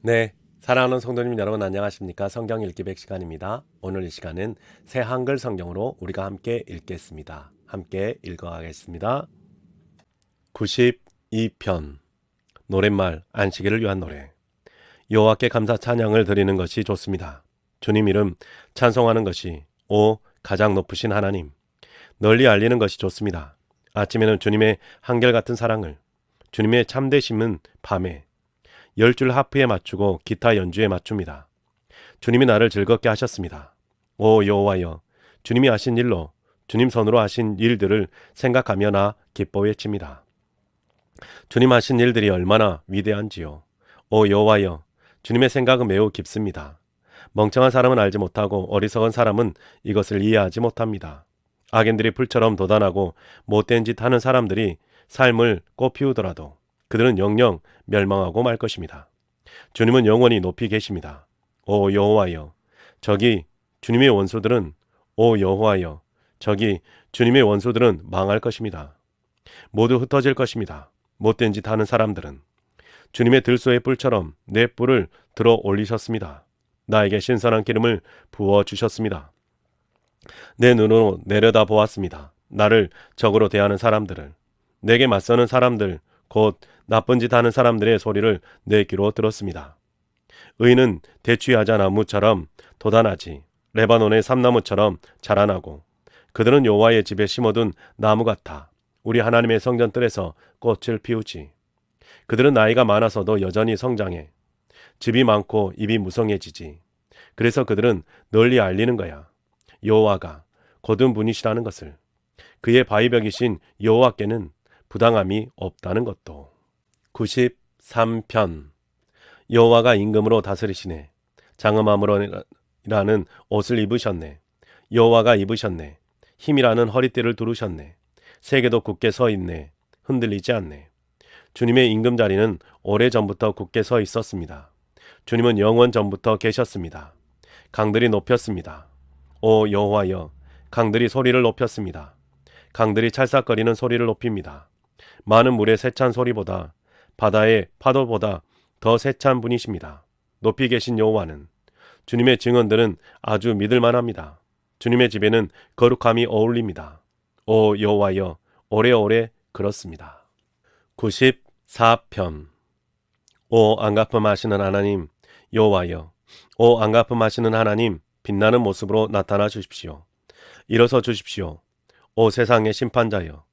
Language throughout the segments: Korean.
네, 사랑하는 성도님 여러분 안녕하십니까? 성경 읽기 100시간입니다. 오늘 이 시간은 새 한글 성경으로 우리가 함께 읽겠습니다. 함께 읽어가겠습니다. 92편 노랫말 안식일을 위한 노래. 여호와께 감사 찬양을 드리는 것이 좋습니다. 주님 이름 찬송하는 것이 가장 높으신 하나님 널리 알리는 것이 좋습니다. 아침에는 주님의 한결같은 사랑을, 주님의 참되심은 밤에 10줄 하프에 맞추고 기타 연주에 맞춥니다. 주님이 나를 즐겁게 하셨습니다. 오 여호와여, 주님이 하신 일로, 주님 손으로 하신 일들을 생각하며 나 기뻐 외칩니다. 주님 하신 일들이 얼마나 위대한지요. 오 여호와여, 주님의 생각은 매우 깊습니다. 멍청한 사람은 알지 못하고 어리석은 사람은 이것을 이해하지 못합니다. 악인들이 풀처럼 도단하고 못된 짓 하는 사람들이 삶을 꽃피우더라도 그들은 영영 멸망하고 말 것입니다. 주님은 영원히 높이 계십니다. 오 여호와여, 저기 주님의 원수들은 여호와여, 저기 주님의 원수들은 망할 것입니다. 모두 흩어질 것입니다. 못된 짓 하는 사람들은 주님의 들소의 뿔처럼 내 뿔을 들어 올리셨습니다. 나에게 신선한 기름을 부어 주셨습니다. 내 눈으로 내려다 보았습니다. 나를 적으로 대하는 사람들을, 내게 맞서는 사람들, 곧 나쁜 짓 하는 사람들의 소리를 내 귀로 들었습니다. 의인은 대추야자 나무처럼 돋아나지 레바논의 삼나무처럼 자라나고 그들은 여호와의 집에 심어둔 나무 같아 우리 하나님의 성전 뜰에서 꽃을 피우지. 그들은 나이가 많아서도 여전히 성장해. 집이 많고 입이 무성해지지. 그래서 그들은 널리 알리는 거야. 여호와가 거둔 분이시라는 것을. 그의 바위벽이신 여호와께는 부당함이 없다는 것도. 93편 여호와가 임금으로 다스리시네. 장엄함으로라는 옷을 입으셨네. 여호와가 입으셨네. 힘이라는 허리띠를 두르셨네. 세계도 굳게 서 있네. 흔들리지 않네. 주님의 임금 자리는 오래전부터 굳게 서 있었습니다. 주님은 영원 전부터 계셨습니다. 강들이 높였습니다. 오 여호와여, 강들이 소리를 높였습니다. 강들이 찰싹거리는 소리를 높입니다. 많은 물의 세찬 소리보다, 바다의 파도보다 더 세찬 분이십니다. 높이 계신 여호와는, 주님의 증언들은 아주 믿을만합니다. 주님의 집에는 거룩함이 어울립니다. 오 여호와여, 오래오래 그렇습니다. 94편 오 안가품하시는 하나님 여호와여, 오 안가품하시는 하나님 빛나는 모습으로 나타나 주십시오. 일어서 주십시오. 오 세상의 심판자여,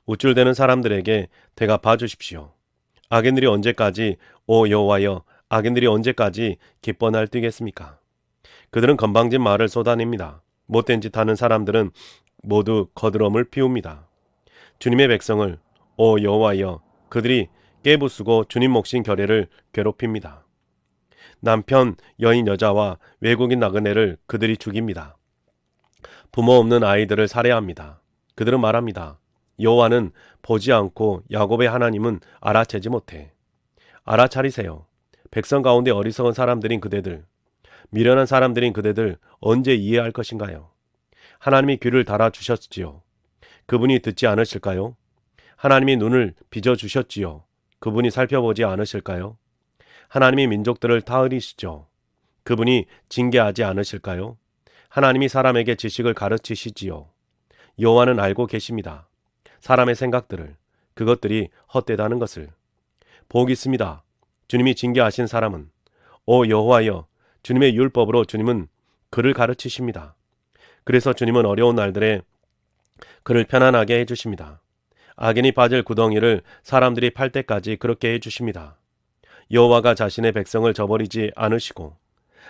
우쭐대는 사람들에게 대갚아 주십시오. 악인들이 언제까지, 오 여호와여, 악인들이 언제까지 기뻐 날뛰겠습니까? 그들은 건방진 말을 쏟아냅니다. 못된 짓 하는 사람들은 모두 거드럼을 피웁니다. 주님의 백성을, 오 여호와여, 그들이 깨부수고 주님 몫인 결례를 괴롭힙니다. 남편, 여인 여자와 외국인 나그네를 그들이 죽입니다. 부모 없는 아이들을 살해합니다. 그들은 말합니다. 여호와는 보지 않고 야곱의 하나님은 알아채지 못해. 알아차리세요. 백성 가운데 어리석은 사람들인 그대들, 미련한 사람들인 그대들 언제 이해할 것인가요? 하나님이 귀를 달아주셨지요. 그분이 듣지 않으실까요? 하나님이 눈을 빚어주셨지요. 그분이 살펴보지 않으실까요? 하나님이 민족들을 타으리시죠. 그분이 징계하지 않으실까요? 하나님이 사람에게 지식을 가르치시지요. 여호와는 알고 계십니다. 사람의 생각들을, 그것들이 헛되다는 것을. 복 있습니다. 주님이 징계하신 사람은. 오 여호와여, 주님의 율법으로 주님은 그를 가르치십니다. 그래서 주님은 어려운 날들에 그를 편안하게 해주십니다. 악인이 빠질 구덩이를 사람들이 팔 때까지 그렇게 해주십니다. 여호와가 자신의 백성을 저버리지 않으시고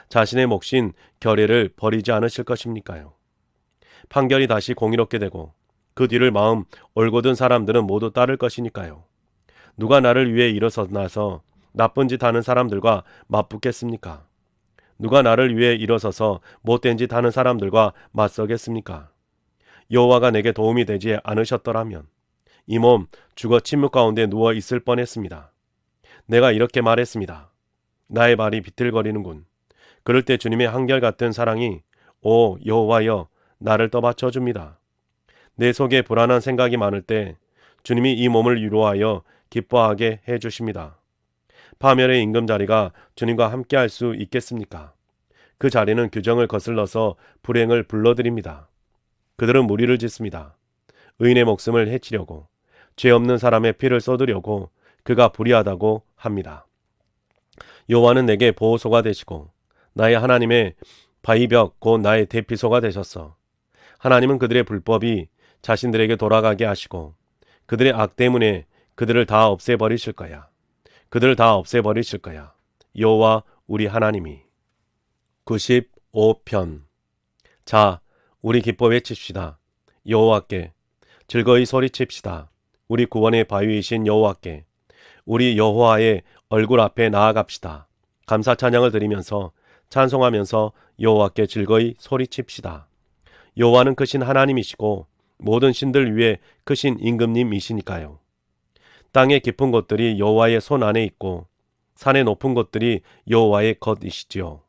자신의 몫인 결례를 버리지 않으실 것입니까요? 판결이 다시 공의롭게 되고 그 뒤를 마음 올곧은 사람들은 모두 따를 것이니까요. 누가 나를 위해 일어서나서 나쁜 짓 하는 사람들과 맞붙겠습니까? 누가 나를 위해 일어서서 못된 짓 하는 사람들과 맞서겠습니까? 여호와가 내게 도움이 되지 않으셨더라면 이 몸 죽어 침묵 가운데 누워 있을 뻔했습니다. 내가 이렇게 말했습니다. 나의 발이 비틀거리는군. 그럴 때 주님의 한결같은 사랑이 오 여호와여 나를 떠받쳐 줍니다. 내 속에 불안한 생각이 많을 때 주님이 이 몸을 위로하여 기뻐하게 해주십니다. 파멸의 임금자리가 주님과 함께할 수 있겠습니까? 그 자리는 규정을 거슬러서 불행을 불러들입니다. 그들은 무리를 짓습니다. 의인의 목숨을 해치려고, 죄 없는 사람의 피를 쏟으려고 그가 불의하다고 합니다. 여호와는 내게 보호소가 되시고 나의 하나님의 바위벽 곧 나의 대피소가 되셨어. 하나님은 그들의 불법이 자신들에게 돌아가게 하시고 그들의 악 때문에 그들을 다 없애버리실 거야. 그들을 다 없애버리실 거야. 여호와 우리 하나님이. 95편. 자, 우리 기뻐 외칩시다. 여호와께 즐거이 소리칩시다. 우리 구원의 바위이신 여호와께 우리 여호와의 얼굴 앞에 나아갑시다. 감사 찬양을 드리면서 찬송하면서 여호와께 즐거이 소리칩시다. 여호와는 크신 하나님이시고 모든 신들 위에 크신 임금님이시니까요. 땅의 깊은 곳들이 여호와의 손 안에 있고 산의 높은 곳들이 여호와의 것이시지요.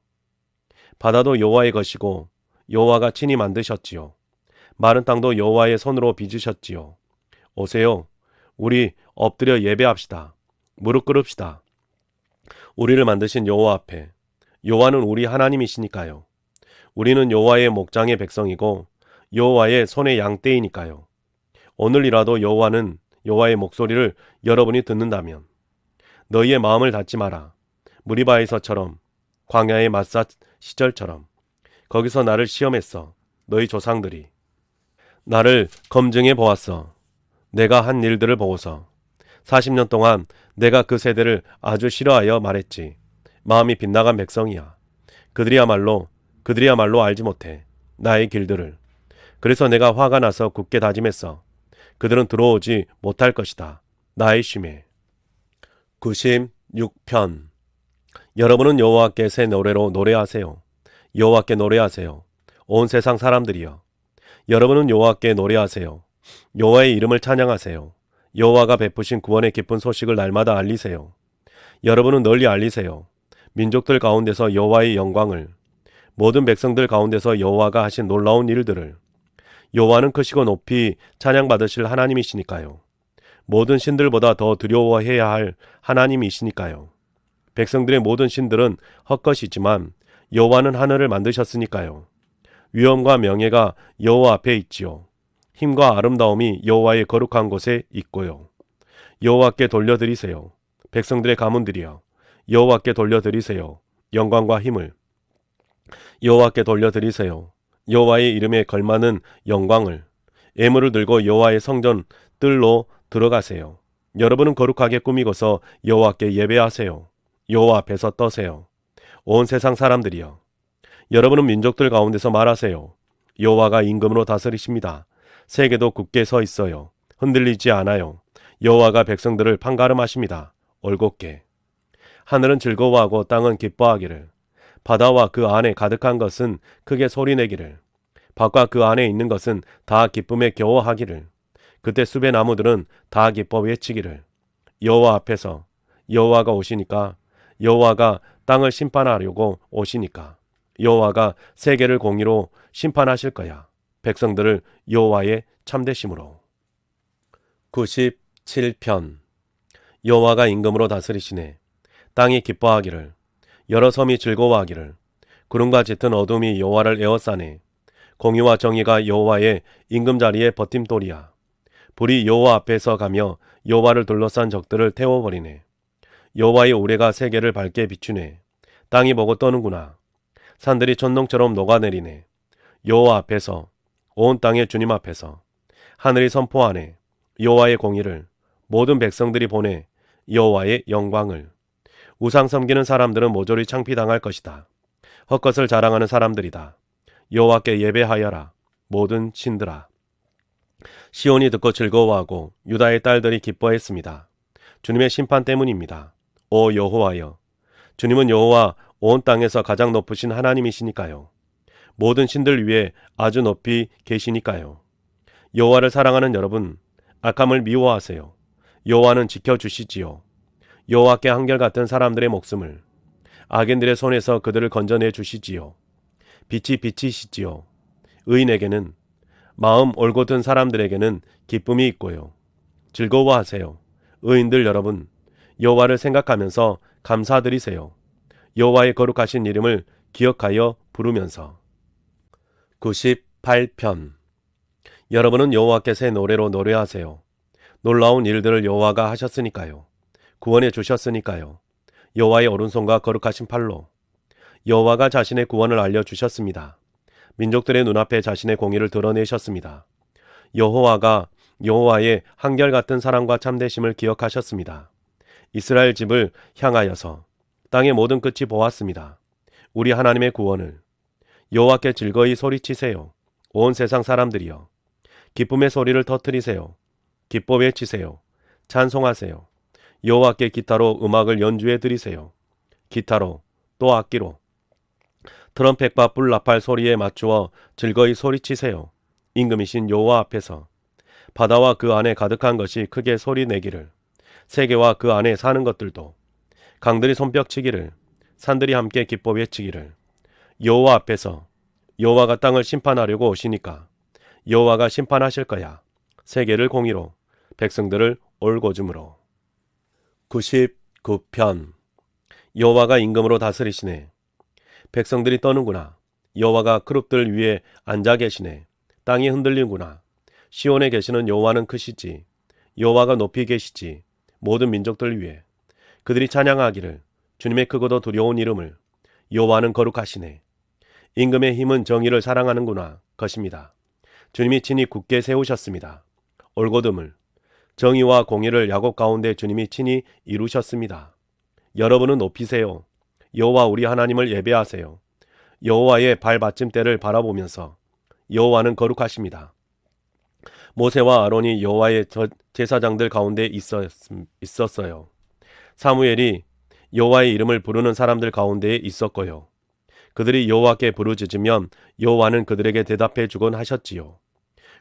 바다도 여호와의 것이고 여호와가 친히 만드셨지요. 마른 땅도 여호와의 손으로 빚으셨지요. 오세요. 우리 엎드려 예배합시다. 무릎 꿇읍시다. 우리를 만드신 여호와 앞에. 여호와는 우리 하나님이시니까요. 우리는 여호와의 목장의 백성이고 여호와의 손의 양떼이니까요. 오늘이라도 여호와의 목소리를 여러분이 듣는다면 너희의 마음을 닫지 마라. 무리바에서처럼 광야의 마사 시절처럼 거기서 나를 시험했어. 너희 조상들이 나를 검증해 보았어. 내가 한 일들을 보고서 40년 동안 내가 그 세대를 아주 싫어하여 말했지. 마음이 빗나간 백성이야. 그들이야말로 알지 못해. 나의 길들을. 그래서 내가 화가 나서 굳게 다짐했어. 그들은 들어오지 못할 것이다. 나의 쉼에. 96편. 여러분은 여호와께 새 노래로 노래하세요. 여호와께 노래하세요. 온 세상 사람들이여. 여러분은 여호와께 노래하세요. 여호와의 이름을 찬양하세요. 여호와가 베푸신 구원의 기쁜 소식을 날마다 알리세요. 여러분은 널리 알리세요. 민족들 가운데서 여호와의 영광을, 모든 백성들 가운데서 여호와가 하신 놀라운 일들을. 여호와는 크시고 높이 찬양받으실 하나님이시니까요. 모든 신들보다 더 두려워해야 할 하나님이시니까요. 백성들의 모든 신들은 헛것이지만 여호와는 하늘을 만드셨으니까요. 위엄과 명예가 여호와 앞에 있지요. 힘과 아름다움이 여호와의 거룩한 곳에 있고요. 여호와께 돌려드리세요. 백성들의 가문들이여. 여호와께 돌려드리세요. 영광과 힘을. 여호와께 돌려드리세요. 여호와의 이름에 걸맞는 영광을. 예물을 들고 여호와의 성전 뜰로 들어가세요. 여러분은 거룩하게 꾸미고서 여호와께 예배하세요. 여호와 앞에서 떠세요. 온 세상 사람들이여. 여러분은 민족들 가운데서 말하세요. 여호와가 임금으로 다스리십니다. 세계도 굳게 서 있어요. 흔들리지 않아요. 여호와가 백성들을 판가름하십니다. 올곧게. 하늘은 즐거워하고 땅은 기뻐하기를. 바다와 그 안에 가득한 것은 크게 소리내기를. 밭과 그 안에 있는 것은 다 기쁨에 겨워하기를. 그때 숲의 나무들은 다 기뻐 외치기를. 여호와 앞에서. 여호와가 오시니까. 여호와가 땅을 심판하려고 오시니까. 여호와가 세계를 공의로 심판하실 거야. 백성들을 여호와의 참되심으로. 97편. 여호와가 임금으로 다스리시네. 땅이 기뻐하기를. 여러 섬이 즐거워하기를. 구름과 짙은 어둠이 여호와를 에워싸네. 공의와 정의가 여호와의 임금자리에 버팀돌이야. 불이 여호와 앞에서 가며 여호와를 둘러싼 적들을 태워버리네. 여호와의 우레가 세계를 밝게 비추네. 땅이 보고 떠는구나. 산들이 천둥처럼 녹아내리네. 여호와 앞에서, 온 땅의 주님 앞에서. 하늘이 선포하네. 여호와의 공의를. 모든 백성들이 보내. 여호와의 영광을. 우상 섬기는 사람들은 모조리 창피당할 것이다. 헛것을 자랑하는 사람들이다. 여호와께 예배하여라. 모든 신들아. 시온이 듣고 즐거워하고 유다의 딸들이 기뻐했습니다. 주님의 심판 때문입니다. 오 여호와여. 주님은 여호와 온 땅에서 가장 높으신 하나님이시니까요. 모든 신들 위에 아주 높이 계시니까요. 여호와를 사랑하는 여러분, 악함을 미워하세요. 여호와는 지켜주시지요. 여호와께 한결같은 사람들의 목숨을, 악인들의 손에서 그들을 건져내 주시지요. 빛이 비치시지요. 의인에게는, 마음 올곧은 사람들에게는 기쁨이 있고요. 즐거워하세요. 의인들 여러분, 여호와를 생각하면서 감사드리세요. 여호와의 거룩하신 이름을 기억하여 부르면서. 98편. 여러분은 여호와께 새 노래로 노래하세요. 놀라운 일들을 여호와가 하셨으니까요. 구원해 주셨으니까요. 여호와의 오른손과 거룩하신 팔로 여호와가 자신의 구원을 알려주셨습니다. 민족들의 눈앞에 자신의 공의를 드러내셨습니다. 여호와가 여호와의 한결같은 사랑과 참되심을 기억하셨습니다. 이스라엘 집을 향하여서 땅의 모든 끝이 보았습니다. 우리 하나님의 구원을. 여호와께 즐거이 소리치세요. 온 세상 사람들이여. 기쁨의 소리를 터뜨리세요. 기뻐 외치세요. 찬송하세요. 여호와께 기타로 음악을 연주해 드리세요. 기타로 또 악기로 트럼펫과 뿔나팔 소리에 맞추어 즐거이 소리치세요. 임금이신 여호와 앞에서 바다와 그 안에 가득한 것이 크게 소리내기를, 세계와 그 안에 사는 것들도 강들이 손뼉치기를, 산들이 함께 기뻐 외치기를. 여호와 앞에서 여호와가 땅을 심판하려고 오시니까 여호와가 심판하실 거야. 세계를 공의로, 백성들을 올고줌으로. 99편. 여호와가 임금으로 다스리시네. 백성들이 떠는구나. 여호와가 그룹들 위에 앉아 계시네. 땅이 흔들리는구나. 시온에 계시는 여호와는 크시지. 여호와가 높이 계시지. 모든 민족들 위에 그들이 찬양하기를, 주님의 크고도 두려운 이름을. 여호와는 거룩하시네. 임금의 힘은 정의를 사랑하는구나 것입니다. 주님이 친히 굳게 세우셨습니다. 올곧음을, 정의와 공의를 야곱 가운데 주님이 친히 이루셨습니다. 여러분은 높이세요. 여호와 우리 하나님을 예배하세요. 여호와의 발받침대를 바라보면서. 여호와는 거룩하십니다. 모세와 아론이 여호와의 제사장들 가운데 있었어요. 사무엘이 여호와의 이름을 부르는 사람들 가운데에 있었고요. 그들이 여호와께 부르짖으면 여호와는 그들에게 대답해 주곤 하셨지요.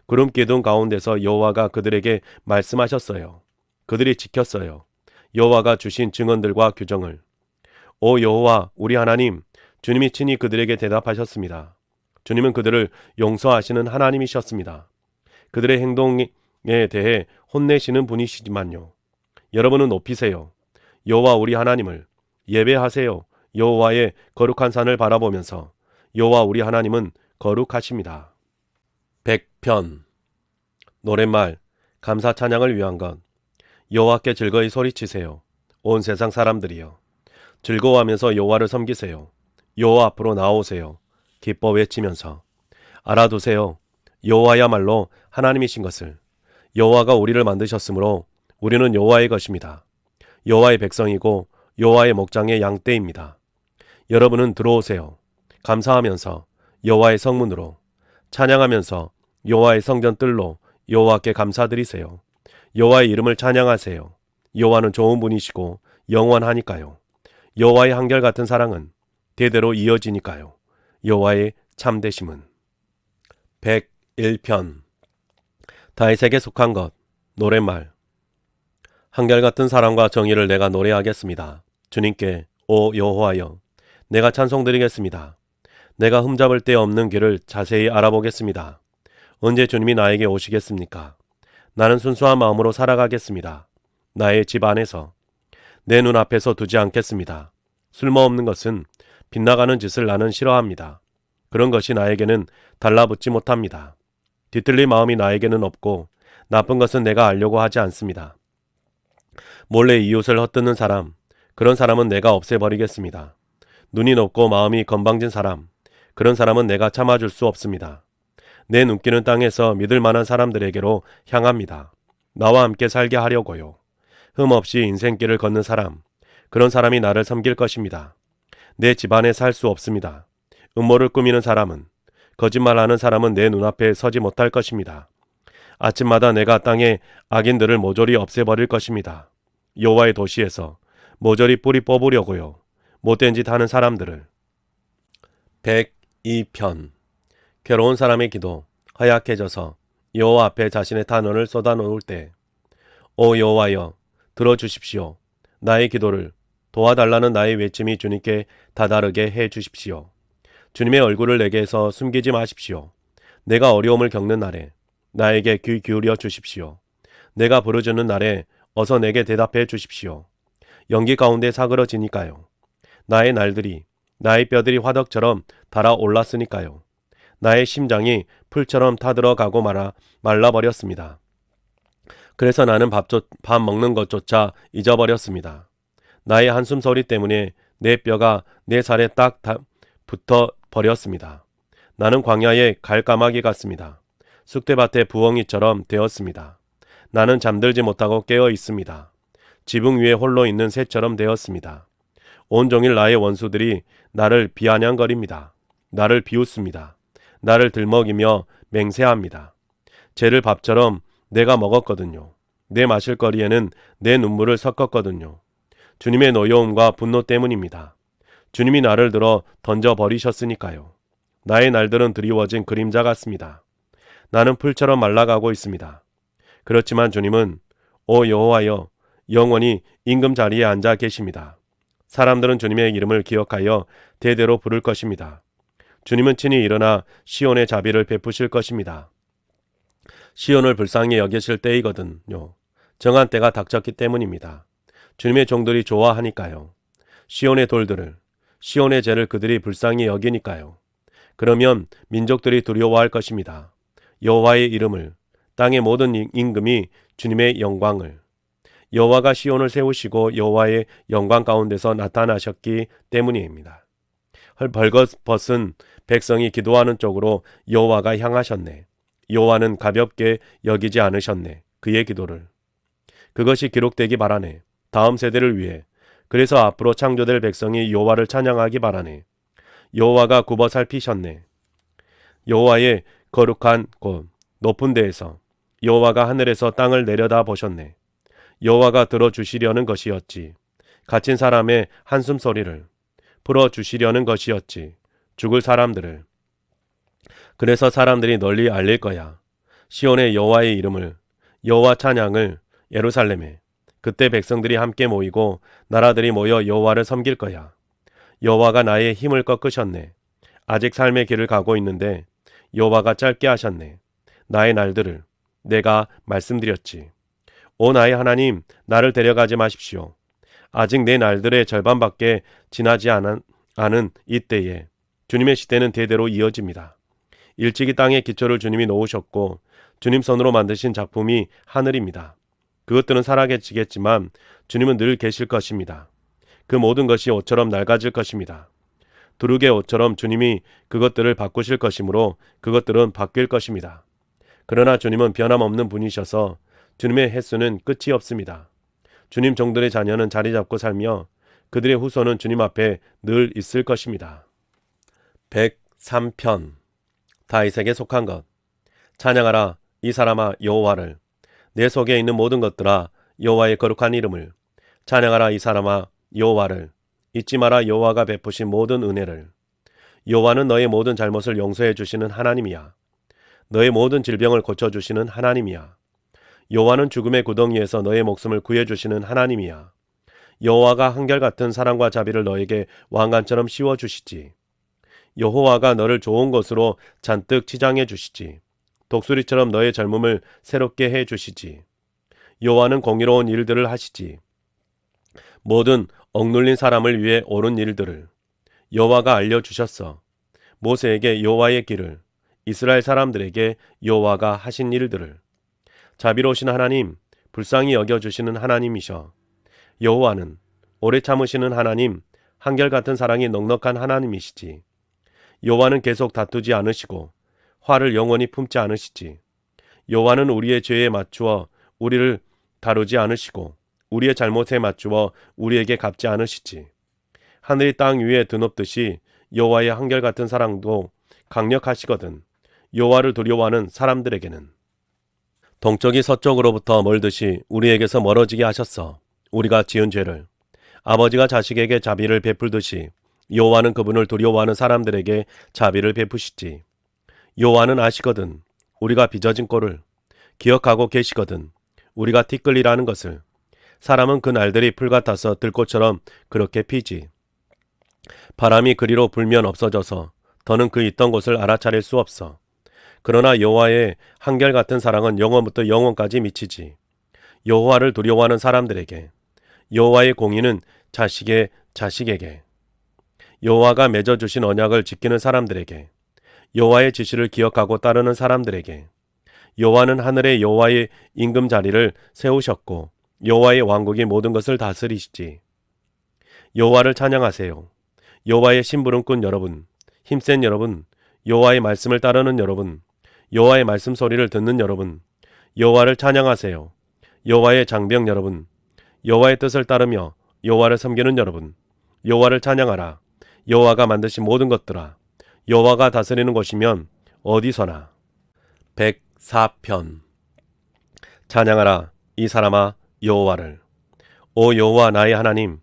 구름 기둥 가운데서 여호와가 그들에게 말씀하셨어요. 그들이 지켰어요. 여호와가 주신 증언들과 규정을. 오 여호와 우리 하나님, 주님이 친히 그들에게 대답하셨습니다. 주님은 그들을 용서하시는 하나님이셨습니다. 그들의 행동에 대해 혼내시는 분이시지만요. 여러분은 높이세요. 여호와 우리 하나님을 예배하세요. 여호와의 거룩한 산을 바라보면서. 여호와 우리 하나님은 거룩하십니다. 100편. 노랫말. 감사 찬양을 위한 것. 여호와께 즐거이 소리치세요. 온 세상 사람들이여. 즐거워하면서 여호와를 섬기세요. 여호와 앞으로 나오세요. 기뻐 외치면서. 알아두세요. 여호와야말로 하나님이신 것을. 여호와가 우리를 만드셨으므로 우리는 여호와의 것입니다. 여호와의 백성이고 여호와의 목장의 양떼입니다. 여러분은 들어오세요. 감사하면서 여호와의 성문으로, 찬양하면서 여호와의 성전 뜰로 여호와께 감사드리세요. 여호와의 이름을 찬양하세요. 여호와는 좋은 분이시고 영원하니까요. 여호와의 한결같은 사랑은 대대로 이어지니까요. 여호와의 참되심은. 101편. 다윗에게 속한 것. 노랫말. 한결같은 사랑과 정의를 내가 노래하겠습니다. 주님께 오 여호와여, 내가 찬송드리겠습니다. 내가 흠잡을 데 없는 길을 자세히 알아보겠습니다. 언제 주님이 나에게 오시겠습니까? 나는 순수한 마음으로 살아가겠습니다. 나의 집 안에서 내 눈앞에서 두지 않겠습니다. 쓸모없는 것은, 빗나가는 짓을 나는 싫어합니다. 그런 것이 나에게는 달라붙지 못합니다. 뒤틀릴 마음이 나에게는 없고 나쁜 것은 내가 알려고 하지 않습니다. 몰래 이웃을 헛듣는 사람, 그런 사람은 내가 없애버리겠습니다. 눈이 높고 마음이 건방진 사람, 그런 사람은 내가 참아줄 수 없습니다. 내 눈길은 땅에서 믿을 만한 사람들에게로 향합니다. 나와 함께 살게 하려고요. 흠없이 인생길을 걷는 사람, 그런 사람이 나를 섬길 것입니다. 내 집안에 살 수 없습니다. 음모를 꾸미는 사람은, 거짓말하는 사람은 내 눈앞에 서지 못할 것입니다. 아침마다 내가 땅에 악인들을 모조리 없애버릴 것입니다. 여호와의 도시에서 모조리 뿌리 뽑으려고요. 못된 짓 하는 사람들을. 102편. 괴로운 사람의 기도. 허약해져서 여호와 앞에 자신의 탄원을 쏟아놓을 때. 오 여호와여, 들어주십시오. 나의 기도를, 도와달라는 나의 외침이 주님께 다다르게 해 주십시오. 주님의 얼굴을 내게서 숨기지 마십시오. 내가 어려움을 겪는 날에 나에게 귀 기울여 주십시오. 내가 부르짖는 날에 어서 내게 대답해 주십시오. 연기 가운데 사그러지니까요. 나의 날들이, 나의 뼈들이 화덕처럼 달아올랐으니까요. 나의 심장이 풀처럼 타들어가고 말라버렸습니다. 그래서 나는 밥 먹는 것조차 잊어버렸습니다. 나의 한숨 소리 때문에 내 뼈가 내 살에 딱 붙어 버렸습니다. 나는 광야의 갈까마귀 같습니다. 쑥대밭의 부엉이처럼 되었습니다. 나는 잠들지 못하고 깨어 있습니다. 지붕 위에 홀로 있는 새처럼 되었습니다. 온종일 나의 원수들이 나를 비아냥거립니다. 나를 비웃습니다. 나를 들먹이며 맹세합니다. 쟤를 밥처럼 내가 먹었거든요. 내 마실 거리에는 내 눈물을 섞었거든요. 주님의 노여움과 분노 때문입니다. 주님이 나를 들어 던져버리셨으니까요. 나의 날들은 드리워진 그림자 같습니다. 나는 풀처럼 말라가고 있습니다. 그렇지만 주님은 오 여호와여 영원히 임금 자리에 앉아 계십니다. 사람들은 주님의 이름을 기억하여 대대로 부를 것입니다. 주님은 친히 일어나 시온의 자비를 베푸실 것입니다. 시온을 불쌍히 여기실 때이거든요. 정한 때가 닥쳤기 때문입니다. 주님의 종들이 좋아하니까요. 시온의 돌들을, 시온의 죄를 그들이 불쌍히 여기니까요. 그러면 민족들이 두려워할 것입니다. 여호와의 이름을, 땅의 모든 임금이 주님의 영광을. 여호와가 시온을 세우시고 여호와의 영광 가운데서 나타나셨기 때문입니다. 벌거벗은 백성이 기도하는 쪽으로 여호와가 향하셨네. 여호와는 가볍게 여기지 않으셨네. 그의 기도를. 그것이 기록되기 바라네. 다음 세대를 위해. 그래서 앞으로 창조될 백성이 여호와를 찬양하기 바라네. 여호와가 굽어 살피셨네. 여호와의 거룩한 곳 높은 데에서 여호와가 하늘에서 땅을 내려다 보셨네. 여호와가 들어주시려는 것이었지. 갇힌 사람의 한숨 소리를 풀어주시려는 것이었지. 죽을 사람들을. 그래서 사람들이 널리 알릴 거야. 시온의 여호와의 이름을, 여호와 찬양을 예루살렘에. 그때 백성들이 함께 모이고 나라들이 모여 여호와를 섬길 거야. 여호와가 나의 힘을 꺾으셨네. 아직 삶의 길을 가고 있는데 여호와가 짧게 하셨네. 나의 날들을 내가 말씀드렸지. 오 나의 하나님, 나를 데려가지 마십시오. 아직 내 날들의 절반밖에 지나지 않은 이때에 주님의 시대는 대대로 이어집니다. 일찍이 땅의 기초를 주님이 놓으셨고 주님 손으로 만드신 작품이 하늘입니다. 그것들은 사라지겠지만 주님은 늘 계실 것입니다. 그 모든 것이 옷처럼 낡아질 것입니다. 두룩의 옷처럼 주님이 그것들을 바꾸실 것이므로 그것들은 바뀔 것입니다. 그러나 주님은 변함없는 분이셔서 주님의 횟수는 끝이 없습니다. 주님 종들의 자녀는 자리 잡고 살며 그들의 후손은 주님 앞에 늘 있을 것입니다. 103편 다윗에게 속한 것. 찬양하라 이 사람아 여호와를. 내 속에 있는 모든 것들아 여호와의 거룩한 이름을. 찬양하라 이 사람아 여호와를. 잊지 마라 여호와가 베푸신 모든 은혜를. 여호와는 너의 모든 잘못을 용서해 주시는 하나님이야. 너의 모든 질병을 고쳐주시는 하나님이야. 여호와는 죽음의 구덩이에서 너의 목숨을 구해주시는 하나님이야. 여호와가 한결같은 사랑과 자비를 너에게 왕관처럼 씌워주시지. 여호와가 너를 좋은 것으로 잔뜩 치장해 주시지. 독수리처럼 너의 젊음을 새롭게 해 주시지. 여호와는 공의로운 일들을 하시지. 모든 억눌린 사람을 위해 옳은 일들을 여호와가 알려주셨어. 모세에게 여호와의 길을, 이스라엘 사람들에게 여호와가 하신 일들을. 자비로우신 하나님, 불쌍히 여겨주시는 하나님이셔. 여호와는 오래 참으시는 하나님, 한결같은 사랑이 넉넉한 하나님이시지. 여호와는 계속 다투지 않으시고 화를 영원히 품지 않으시지. 여호와는 우리의 죄에 맞추어 우리를 다루지 않으시고 우리의 잘못에 맞추어 우리에게 갚지 않으시지. 하늘이 땅 위에 드높듯이 여호와의 한결같은 사랑도 강력하시거든. 여호와를 두려워하는 사람들에게는. 동쪽이 서쪽으로부터 멀듯이 우리에게서 멀어지게 하셨어. 우리가 지은 죄를. 아버지가 자식에게 자비를 베풀듯이 여호와는 그분을 두려워하는 사람들에게 자비를 베푸시지. 여호와는 아시거든. 우리가 빚어진 꼴을. 기억하고 계시거든. 우리가 티끌이라는 것을. 사람은 그 날들이 풀 같아서 들꽃처럼 그렇게 피지. 바람이 그리로 불면 없어져서 더는 그 있던 곳을 알아차릴 수 없어. 그러나 여호와의 한결같은 사랑은 영원부터 영원까지 미치지. 여호와를 두려워하는 사람들에게. 여호와의 공의는 자식의 자식에게, 여호와가 맺어주신 언약을 지키는 사람들에게, 여호와의 지시를 기억하고 따르는 사람들에게. 여호와는 하늘에 여호와의 임금 자리를 세우셨고 여호와의 왕국이 모든 것을 다스리시지. 여호와를 찬양하세요. 여호와의 심부름꾼 여러분, 힘센 여러분, 여호와의 말씀을 따르는 여러분, 여호와의 말씀 소리를 듣는 여러분, 여호와를 찬양하세요. 여호와의 장병 여러분, 여호와의 뜻을 따르며 여호와를 섬기는 여러분, 여호와를 찬양하라. 여호와가 만드신 모든 것들아, 여호와가 다스리는 곳이면 어디서나. 104편. 찬양하라 이 사람아 여호와를. 오 여호와 나의 하나님,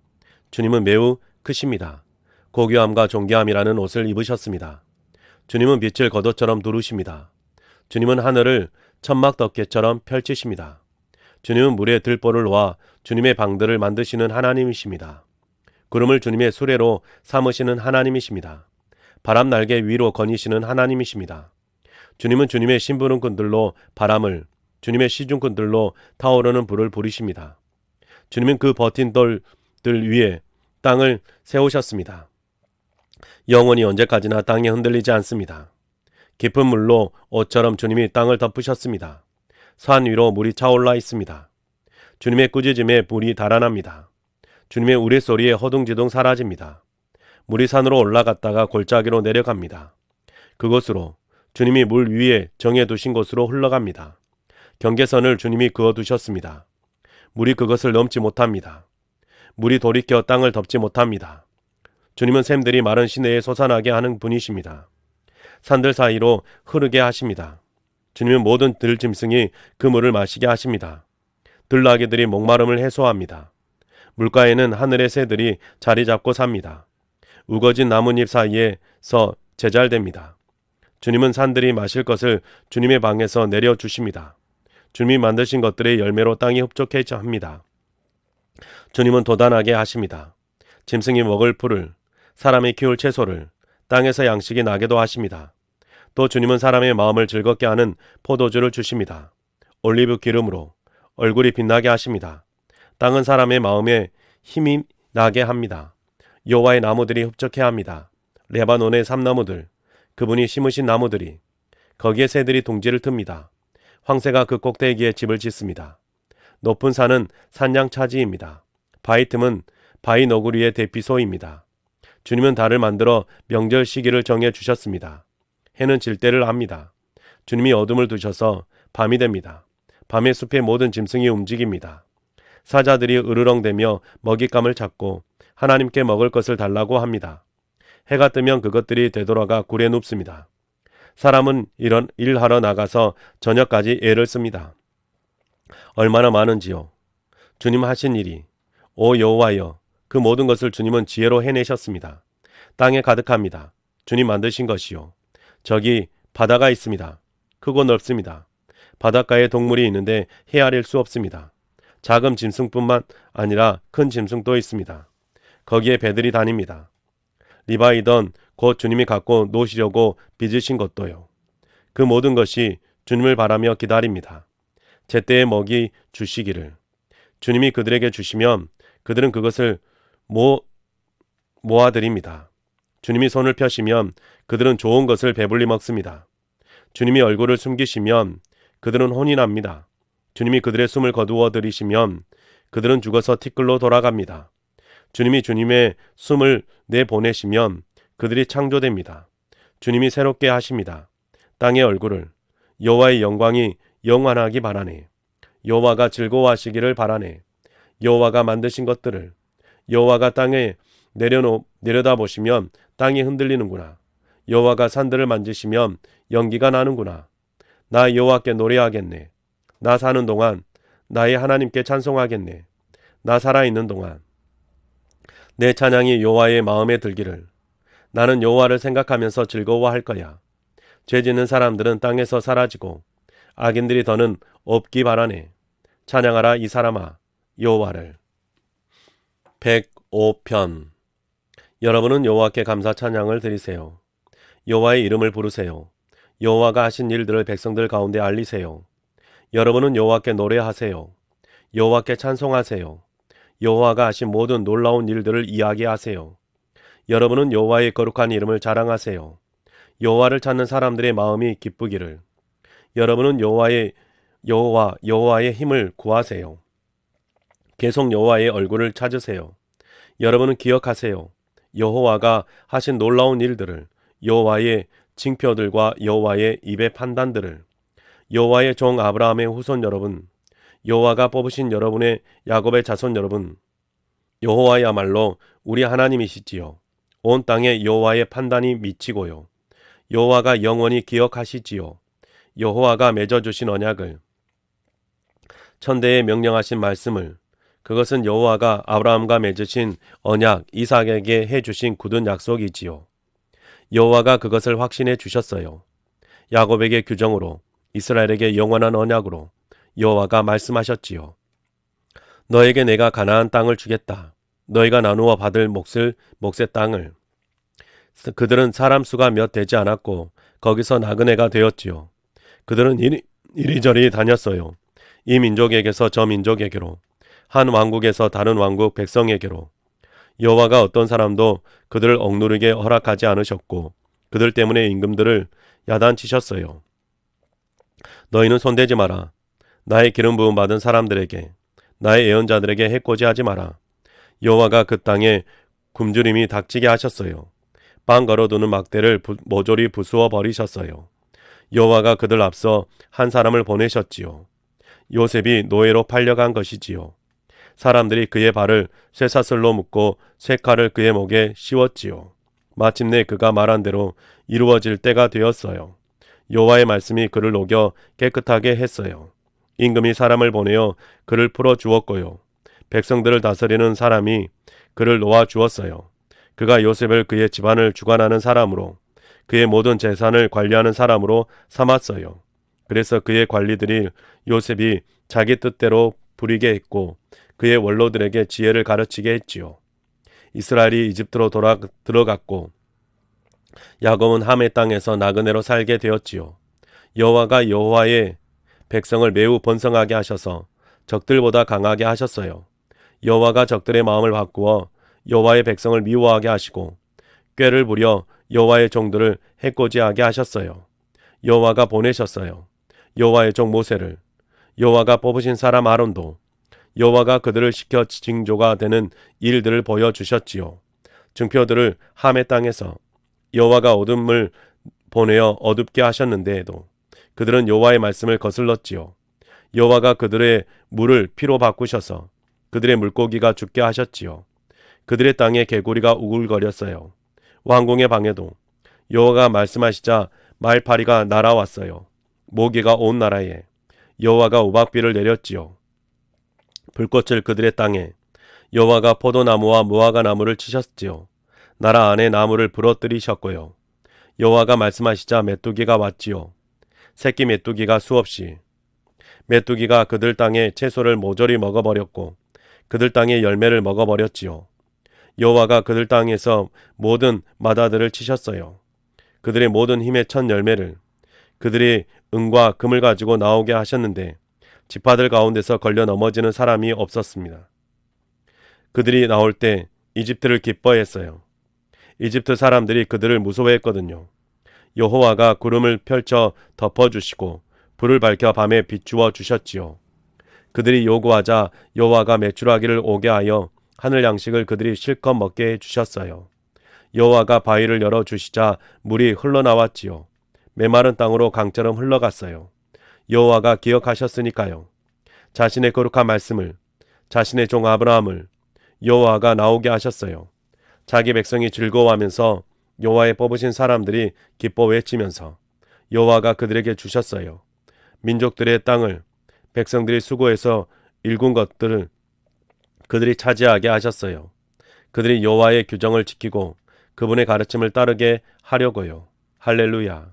주님은 매우 크십니다. 고귀함과 존귀함이라는 옷을 입으셨습니다. 주님은 빛을 겉옷처럼 두르십니다. 주님은 하늘을 천막 덮개처럼 펼치십니다. 주님은 물에 들보를 놓아 주님의 방들을 만드시는 하나님이십니다. 구름을 주님의 수레로 삼으시는 하나님이십니다. 바람 날개 위로 거니시는 하나님이십니다. 주님은 주님의 심부름꾼들로 바람을, 주님의 시중꾼들로 타오르는 불을 부리십니다. 주님은 그 버틴 돌들 위에 땅을 세우셨습니다. 영원히 언제까지나 땅이 흔들리지 않습니다. 깊은 물로 옷처럼 주님이 땅을 덮으셨습니다. 산 위로 물이 차올라 있습니다. 주님의 꾸짖음에 물이 달아납니다. 주님의 우레소리에 허둥지둥 사라집니다. 물이 산으로 올라갔다가 골짜기로 내려갑니다. 그곳으로, 주님이 물 위에 정해두신 곳으로 흘러갑니다. 경계선을 주님이 그어두셨습니다. 물이 그것을 넘지 못합니다. 물이 돌이켜 땅을 덮지 못합니다. 주님은 샘들이 마른 시내에 솟아나게 하는 분이십니다. 산들 사이로 흐르게 하십니다. 주님은 모든 들짐승이 그 물을 마시게 하십니다. 들나귀들이 목마름을 해소합니다. 물가에는 하늘의 새들이 자리 잡고 삽니다. 우거진 나뭇잎 사이에서 제잘됩니다. 주님은 산들이 마실 것을 주님의 방에서 내려주십니다. 주님이 만드신 것들의 열매로 땅이 흡족해져 합니다. 주님은 도단하게 하십니다. 짐승이 먹을 풀을, 사람이 키울 채소를, 땅에서 양식이 나게도 하십니다. 또 주님은 사람의 마음을 즐겁게 하는 포도주를 주십니다. 올리브 기름으로 얼굴이 빛나게 하십니다. 땅은 사람의 마음에 힘이 나게 합니다. 여호와의 나무들이 흡족해 합니다. 레바논의 삼나무들, 그분이 심으신 나무들이, 거기에 새들이 둥지를 틉니다. 황새가 그 꼭대기에 집을 짓습니다. 높은 산은 산양 차지입니다. 바위 틈은 바위 너구리의 대피소입니다. 주님은 달을 만들어 명절 시기를 정해 주셨습니다. 해는 질 때를 압니다. 주님이 어둠을 두셔서 밤이 됩니다. 밤의 숲의 모든 짐승이 움직입니다. 사자들이 으르렁대며 먹잇감을 찾고 하나님께 먹을 것을 달라고 합니다. 해가 뜨면 그것들이 되돌아가 굴에 눕습니다. 사람은 일하러 나가서 저녁까지 애를 씁니다. 얼마나 많은지요. 주님 하신 일이, 오 여호와여, 그 모든 것을 주님은 지혜로 해내셨습니다. 땅에 가득합니다. 주님 만드신 것이요. 저기 바다가 있습니다. 크고 넓습니다. 바닷가에 동물이 있는데 헤아릴 수 없습니다. 작은 짐승뿐만 아니라 큰 짐승도 있습니다. 거기에 배들이 다닙니다. 리바이던 곧 주님이 갖고 노시려고 빚으신 것도요. 그 모든 것이 주님을 바라며 기다립니다. 제때에 먹이 주시기를. 주님이 그들에게 주시면 그들은 그것을 모아드립니다. 주님이 손을 펴시면 그들은 좋은 것을 배불리 먹습니다. 주님이 얼굴을 숨기시면 그들은 혼이 납니다. 주님이 그들의 숨을 거두어 들이시면 그들은 죽어서 티끌로 돌아갑니다. 주님이 주님의 숨을 내보내시면 그들이 창조됩니다. 주님이 새롭게 하십니다. 땅의 얼굴을. 여호와의 영광이 영원하기 바라네. 여호와가 즐거워하시기를 바라네. 여호와가 만드신 것들을. 여호와가 땅에 내려다 보시면 땅이 흔들리는구나. 여호와가 산들을 만지시면 연기가 나는구나. 나 여호와께 노래하겠네. 나 사는 동안 나의 하나님께 찬송하겠네. 나 살아있는 동안 내 찬양이 여호와의 마음에 들기를. 나는 여호와를 생각하면서 즐거워할 거야. 죄 짓는 사람들은 땅에서 사라지고 악인들이 더는 없기 바라네. 찬양하라 이 사람아 여호와를. 105편. 여러분은 여호와께 감사 찬양을 드리세요. 여호와의 이름을 부르세요. 여호와가 하신 일들을 백성들 가운데 알리세요. 여러분은 여호와께 노래하세요. 여호와께 찬송하세요. 여호와가 하신 모든 놀라운 일들을 이야기하세요. 여러분은 여호와의 거룩한 이름을 자랑하세요. 여호와를 찾는 사람들의 마음이 기쁘기를. 여러분은 여호와의 힘을 구하세요. 계속 여호와의 얼굴을 찾으세요. 여러분은 기억하세요. 여호와가 하신 놀라운 일들을, 여호와의 징표들과 여호와의 입의 판단들을. 여호와의 종 아브라함의 후손 여러분, 여호와가 뽑으신 여러분의 야곱의 자손 여러분, 여호와야말로 우리 하나님이시지요. 온 땅에 여호와의 판단이 미치고요. 여호와가 영원히 기억하시지요. 여호와가 맺어주신 언약을, 천대에 명령하신 말씀을, 그것은 여호와가 아브라함과 맺으신 언약 이삭에게 해주신 굳은 약속이지요. 여호와가 그것을 확신해 주셨어요. 야곱에게 규정으로, 이스라엘에게 영원한 언약으로 여호와가 말씀하셨지요. 너에게 내가 가나안 땅을 주겠다. 너희가 나누어 받을 몫의 땅을. 그들은 사람 수가 몇 되지 않았고 거기서 나그네가 되었지요. 그들은 이리저리 다녔어요. 이 민족에게서 저 민족에게로, 한 왕국에서 다른 왕국 백성에게로. 여호와가 어떤 사람도 그들을 억누르게 허락하지 않으셨고 그들 때문에 임금들을 야단치셨어요. 너희는 손대지 마라. 나의 기름 부음 받은 사람들에게, 나의 예언자들에게 해코지하지 마라. 여호와가 그 땅에 굶주림이 닥치게 하셨어요. 빵 걸어두는 막대를 모조리 부수어 버리셨어요. 여호와가 그들 앞서 한 사람을 보내셨지요. 요셉이 노예로 팔려간 것이지요. 사람들이 그의 발을 쇠사슬로 묶고 쇠칼을 그의 목에 씌웠지요. 마침내 그가 말한 대로 이루어질 때가 되었어요. 여호와의 말씀이 그를 녹여 깨끗하게 했어요. 임금이 사람을 보내어 그를 풀어 주었고요. 백성들을 다스리는 사람이 그를 놓아 주었어요. 그가 요셉을 그의 집안을 주관하는 사람으로, 그의 모든 재산을 관리하는 사람으로 삼았어요. 그래서 그의 관리들이 요셉이 자기 뜻대로 부리게 했고 그의 원로들에게 지혜를 가르치게 했지요. 이스라엘이 이집트로 들어갔고 야곱은 함의 땅에서 나그네로 살게 되었지요. 여호와가 여호와의 백성을 매우 번성하게 하셔서 적들보다 강하게 하셨어요. 여호와가 적들의 마음을 바꾸어 여호와의 백성을 미워하게 하시고 꾀를 부려 여호와의 종들을 해코지하게 하셨어요. 여호와가 보내셨어요. 여호와의 종 모세를, 여호와가 뽑으신 사람 아론도, 여호와가 그들을 시켜 징조가 되는 일들을 보여주셨지요. 증표들을 함의 땅에서 여호와가 어둠을 보내어 어둡게 하셨는데도 그들은 여호와의 말씀을 거슬렀지요. 여호와가 그들의 물을 피로 바꾸셔서 그들의 물고기가 죽게 하셨지요. 그들의 땅에 개구리가 우글거렸어요. 왕궁의 방에도 여호와가 말씀하시자 말파리가 날아왔어요. 모기가 온 나라에 여호와가 우박비를 내렸지요. 불꽃을 그들의 땅에 여호와가 포도나무와 무화과 나무를 치셨지요. 나라 안에 나무를 부러뜨리셨고요. 여호와가 말씀하시자 메뚜기가 왔지요. 새끼 메뚜기가 수없이. 메뚜기가 그들 땅의 채소를 모조리 먹어버렸고 그들 땅의 열매를 먹어버렸지요. 여호와가 그들 땅에서 모든 마다들을 치셨어요. 그들의 모든 힘의 첫 열매를, 그들이 은과 금을 가지고 나오게 하셨는데 지파들 가운데서 걸려 넘어지는 사람이 없었습니다. 그들이 나올 때 이집트를 기뻐했어요. 이집트 사람들이 그들을 무서워했거든요. 여호와가 구름을 펼쳐 덮어주시고 불을 밝혀 밤에 비추어 주셨지요. 그들이 요구하자 여호와가 메추라기를 오게 하여 하늘 양식을 그들이 실컷 먹게 해주셨어요. 여호와가 바위를 열어주시자 물이 흘러나왔지요. 메마른 땅으로 강처럼 흘러갔어요. 여호와가 기억하셨으니까요. 자신의 거룩한 말씀을, 자신의 종 아브라함을 여호와가 나오게 하셨어요. 자기 백성이 즐거워하면서 여호와의 뽑으신 사람들이 기뻐 외치면서 여호와가 그들에게 주셨어요. 민족들의 땅을 백성들이 수고해서 일군 것들을 그들이 차지하게 하셨어요. 그들이 여호와의 규정을 지키고 그분의 가르침을 따르게 하려고요. 할렐루야.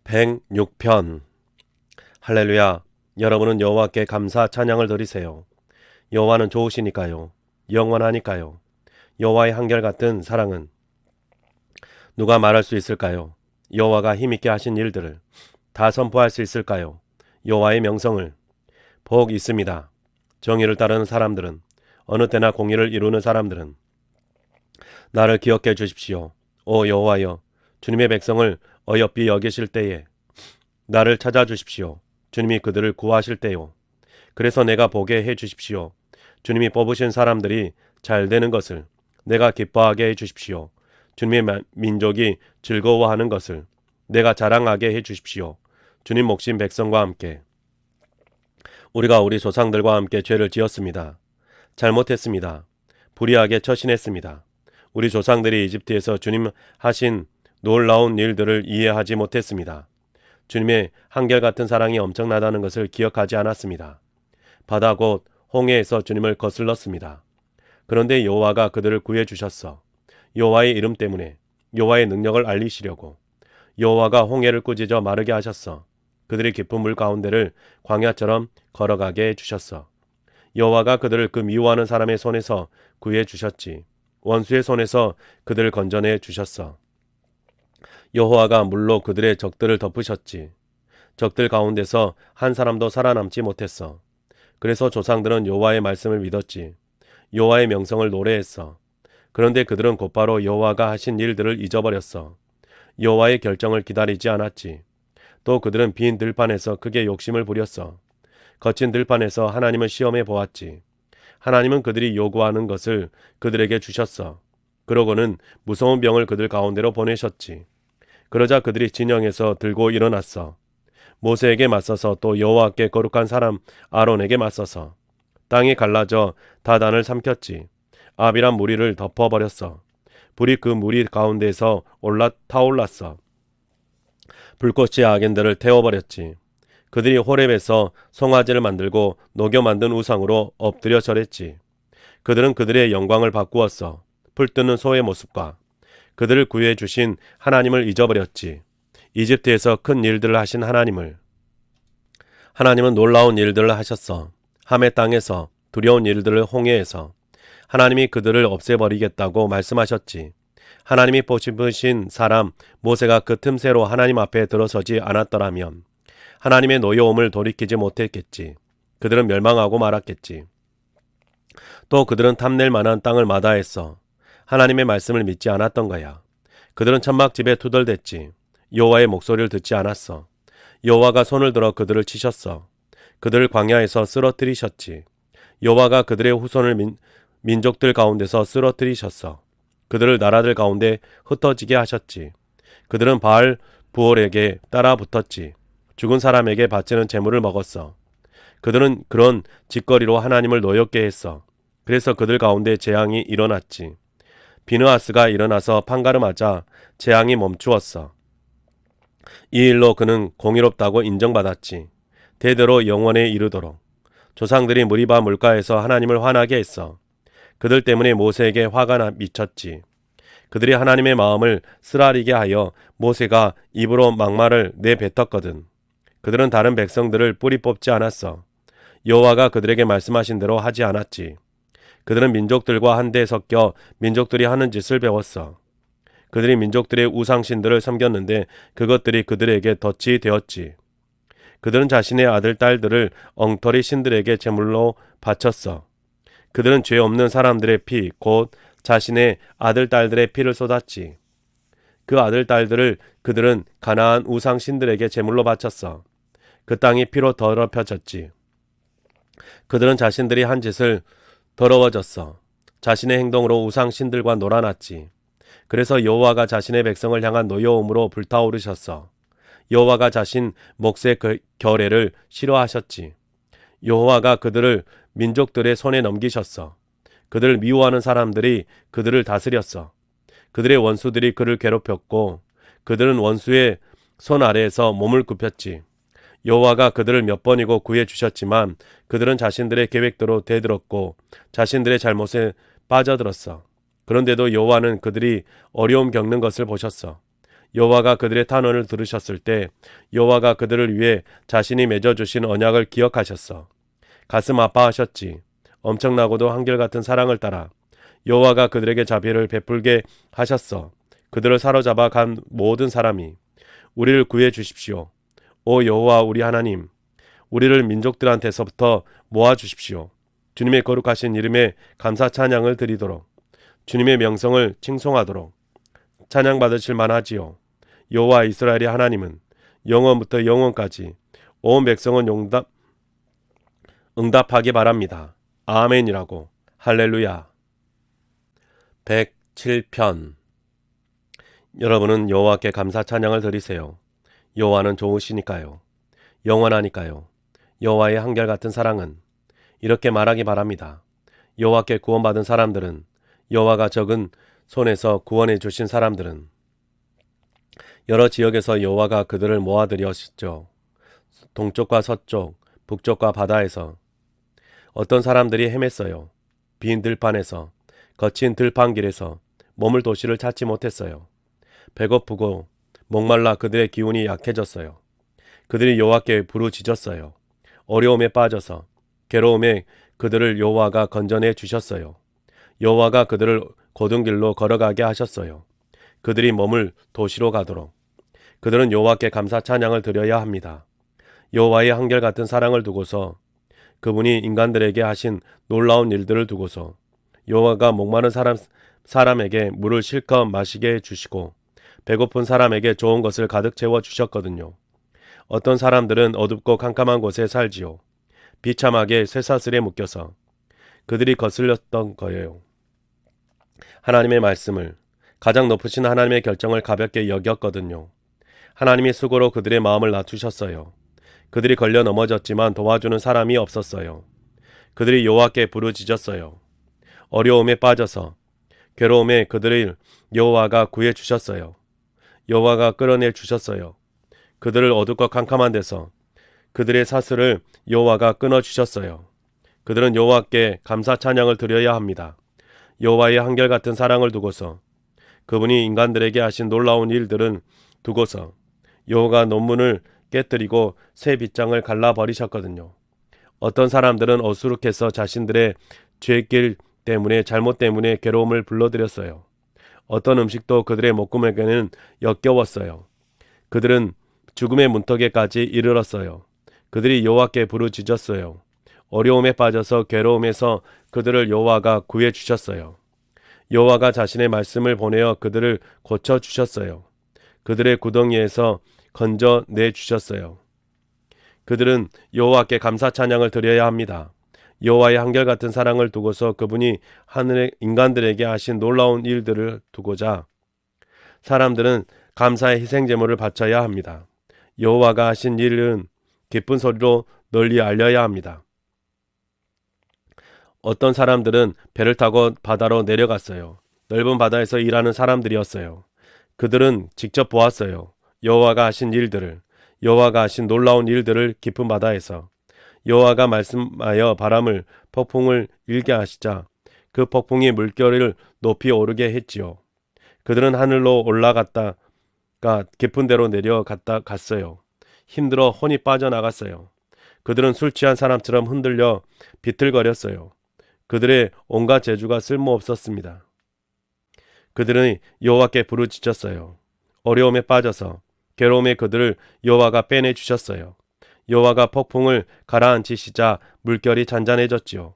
106편. 할렐루야. 여러분은 여호와께 감사 찬양을 드리세요. 여호와는 좋으시니까요. 영원하니까요. 여호와의 한결같은 사랑은 누가 말할 수 있을까요? 여호와가 힘있게 하신 일들을 다 선포할 수 있을까요? 여호와의 명성을. 복 있습니다. 정의를 따르는 사람들은 어느 때나 공의를 이루는 사람들은 나를 기억해 주십시오. 오 여호와여, 주님의 백성을 어여삐 여기실 때에 나를 찾아주십시오. 주님이 그들을 구하실 때요. 그래서 내가 보게 해 주십시오. 주님이 뽑으신 사람들이 잘 되는 것을 내가 기뻐하게 해 주십시오. 주님의 민족이 즐거워하는 것을 내가 자랑하게 해 주십시오. 주님 목신 백성과 함께 우리가 우리 조상들과 함께 죄를 지었습니다. 잘못했습니다. 불의하게 처신했습니다. 우리 조상들이 이집트에서 주님 하신 놀라운 일들을 이해하지 못했습니다. 주님의 한결같은 사랑이 엄청나다는 것을 기억하지 않았습니다. 바다 곧 홍해에서 주님을 거슬렀습니다. 그런데 여호와가 그들을 구해 주셨어. 여호와의 이름 때문에 여호와의 능력을 알리시려고 여호와가 홍해를 꾸짖어 마르게 하셨어. 그들이 깊은 물 가운데를 광야처럼 걸어가게 해 주셨어. 여호와가 그들을 그 미워하는 사람의 손에서 구해 주셨지. 원수의 손에서 그들을 건져내 주셨어. 여호와가 물로 그들의 적들을 덮으셨지. 적들 가운데서 한 사람도 살아남지 못했어. 그래서 조상들은 여호와의 말씀을 믿었지. 여호와의 명성을 노래했어. 그런데 그들은 곧바로 여호와가 하신 일들을 잊어버렸어. 여호와의 결정을 기다리지 않았지. 또 그들은 빈 들판에서 크게 욕심을 부렸어. 거친 들판에서 하나님을 시험해 보았지. 하나님은 그들이 요구하는 것을 그들에게 주셨어. 그러고는 무서운 병을 그들 가운데로 보내셨지. 그러자 그들이 진영에서 들고 일어났어. 모세에게 맞서서 또 여호와께 거룩한 사람 아론에게 맞서서 땅이 갈라져 다단을 삼켰지. 아비란 무리를 덮어버렸어. 불이 그 무리 가운데서 타올랐어. 불꽃이 악인들을 태워버렸지. 그들이 호렙에서 송아지를 만들고 녹여 만든 우상으로 엎드려 절했지. 그들은 그들의 영광을 바꾸었어. 풀뜨는 소의 모습과 그들을 구해 주신 하나님을 잊어버렸지. 이집트에서 큰 일들을 하신 하나님은 놀라운 일들을 하셨어. 함의 땅에서 두려운 일들을 홍해에서 하나님이 그들을 없애버리겠다고 말씀하셨지. 하나님이 뽑으신 사람 모세가 그 틈새로 하나님 앞에 들어서지 않았더라면 하나님의 노여움을 돌이키지 못했겠지. 그들은 멸망하고 말았겠지. 또 그들은 탐낼 만한 땅을 마다했어. 하나님의 말씀을 믿지 않았던 거야. 그들은 천막집에 투덜댔지. 여호와의 목소리를 듣지 않았어. 여호와가 손을 들어 그들을 치셨어. 그들을 광야에서 쓰러뜨리셨지. 여호와가 그들의 후손을 민족들 가운데서 쓰러뜨리셨어. 그들을 나라들 가운데 흩어지게 하셨지. 그들은 바알 부올에게 따라 붙었지. 죽은 사람에게 바치는 제물을 먹었어. 그들은 그런 짓거리로 하나님을 노엽게 했어. 그래서 그들 가운데 재앙이 일어났지. 비느하스가 일어나서 판가름하자 재앙이 멈추었어. 이 일로 그는 공의롭다고 인정받았지. 대대로 영원에 이르도록. 조상들이 무리바 물가에서 하나님을 화나게 했어. 그들 때문에 모세에게 화가 미쳤지. 그들이 하나님의 마음을 쓰라리게 하여 모세가 입으로 막말을 내뱉었거든. 그들은 다른 백성들을 뿌리 뽑지 않았어. 여호와가 그들에게 말씀하신 대로 하지 않았지. 그들은 민족들과 한데 섞여 민족들이 하는 짓을 배웠어. 그들이 민족들의 우상신들을 섬겼는데 그것들이 그들에게 덫이 되었지. 그들은 자신의 아들 딸들을 엉터리 신들에게 제물로 바쳤어. 그들은 죄 없는 사람들의 피, 곧 자신의 아들 딸들의 피를 쏟았지. 그 아들 딸들을 그들은 가나안 우상 신들에게 제물로 바쳤어. 그 땅이 피로 더럽혀졌지. 그들은 자신들이 한 짓을 더러워졌어. 자신의 행동으로 우상 신들과 놀아났지. 그래서 여호와가 자신의 백성을 향한 노여움으로 불타오르셨어. 여호와가 자신 몫의 결례를 싫어하셨지. 여호와가 그들을 민족들의 손에 넘기셨어. 그들을 미워하는 사람들이 그들을 다스렸어. 그들의 원수들이 그를 괴롭혔고 그들은 원수의 손 아래에서 몸을 굽혔지. 여호와가 그들을 몇 번이고 구해 주셨지만 그들은 자신들의 계획대로 대들었고 자신들의 잘못에 빠져들었어. 그런데도 여호와는 그들이 어려움 겪는 것을 보셨어. 여호와가 그들의 탄원을 들으셨을 때 여호와가 그들을 위해 자신이 맺어주신 언약을 기억하셨어. 가슴 아파하셨지. 엄청나고도 한결같은 사랑을 따라 여호와가 그들에게 자비를 베풀게 하셨어. 그들을 사로잡아 간 모든 사람이 우리를 구해 주십시오. 오 여호와 우리 하나님, 우리를 민족들한테서부터 모아 주십시오. 주님의 거룩하신 이름에 감사 찬양을 드리도록 주님의 명성을 칭송하도록 찬양받으실 만하지요. 여호와 이스라엘의 하나님은 영원부터 영원까지 온 백성은 응답하기 바랍니다. 아멘이라고. 할렐루야. 107편. 여러분은 여호와께 감사 찬양을 드리세요. 여호와는 좋으시니까요. 영원하니까요. 여호와의 한결같은 사랑은 이렇게 말하기 바랍니다. 여호와께 구원받은 사람들은, 여호와가 적은 손에서 구원해 주신 사람들은 여러 지역에서 여호와가 그들을 모아들였죠. 동쪽과 서쪽, 북쪽과 바다에서 어떤 사람들이 헤맸어요. 빈 들판에서, 거친 들판길에서 머물 도시를 찾지 못했어요. 배고프고 목말라 그들의 기운이 약해졌어요. 그들이 여호와께 부르짖었어요. 어려움에 빠져서 괴로움에 그들을 여호와가 건져내 주셨어요. 여호와가 그들을 고든 길로 걸어가게 하셨어요. 그들이 머물 도시로 가도록. 그들은 여호와께 감사 찬양을 드려야 합니다. 여호와의 한결같은 사랑을 두고서, 그분이 인간들에게 하신 놀라운 일들을 두고서, 여호와가 목마른 사람에게 물을 실컷 마시게 해주시고 배고픈 사람에게 좋은 것을 가득 채워 주셨거든요. 어떤 사람들은 어둡고 캄캄한 곳에 살지요. 비참하게 쇠사슬에 묶여서 그들이 거슬렸던 거예요. 하나님의 말씀을, 가장 높으신 하나님의 결정을 가볍게 여겼거든요. 하나님이 수고로 그들의 마음을 낮추셨어요. 그들이 걸려 넘어졌지만 도와주는 사람이 없었어요. 그들이 여호와께 부르짖었어요. 어려움에 빠져서, 괴로움에 그들을 여호와가 구해 주셨어요. 여호와가 끌어내 주셨어요. 그들을 어둡고 캄캄한 데서 그들의 사슬을 여호와가 끊어 주셨어요. 그들은 여호와께 감사 찬양을 드려야 합니다. 여호와의 한결같은 사랑을 두고서, 그분이 인간들에게 하신 놀라운 일들은 두고서 여호와가 논문을 깨뜨리고 새 빗장을 갈라버리셨거든요. 어떤 사람들은 어수룩해서 자신들의 죄길 때문에, 잘못 때문에 괴로움을 불러들였어요. 어떤 음식도 그들의 목구멍에는 역겨웠어요. 그들은 죽음의 문턱에까지 이르렀어요. 그들이 여호와께 부르짖었어요. 어려움에 빠져서 괴로움에서 그들을 여호와가 구해 주셨어요. 여호와가 자신의 말씀을 보내어 그들을 고쳐 주셨어요. 그들의 구덩이에서 건져내 주셨어요. 그들은 여호와께 감사 찬양을 드려야 합니다. 여호와의 한결같은 사랑을 두고서, 그분이 하늘의 인간들에게 하신 놀라운 일들을 두고자 사람들은 감사의 희생제물을 바쳐야 합니다. 여호와가 하신 일은 기쁜 소리로 널리 알려야 합니다. 어떤 사람들은 배를 타고 바다로 내려갔어요. 넓은 바다에서 일하는 사람들이었어요. 그들은 직접 보았어요. 여호와가 하신 일들을, 여호와가 하신 놀라운 일들을 깊은 바다에서. 여호와가 말씀하여 바람을, 폭풍을 일게 하시자 그 폭풍이 물결을 높이 오르게 했지요. 그들은 하늘로 올라갔다가 깊은 데로 갔어요. 힘들어 혼이 빠져나갔어요. 그들은 술 취한 사람처럼 흔들려 비틀거렸어요. 그들의 온갖 재주가 쓸모없었습니다. 그들은 여호와께 부르짖었어요. 어려움에 빠져서, 괴로움에 그들을 여호와가 빼내 주셨어요. 여호와가 폭풍을 가라앉히시자 물결이 잔잔해졌지요.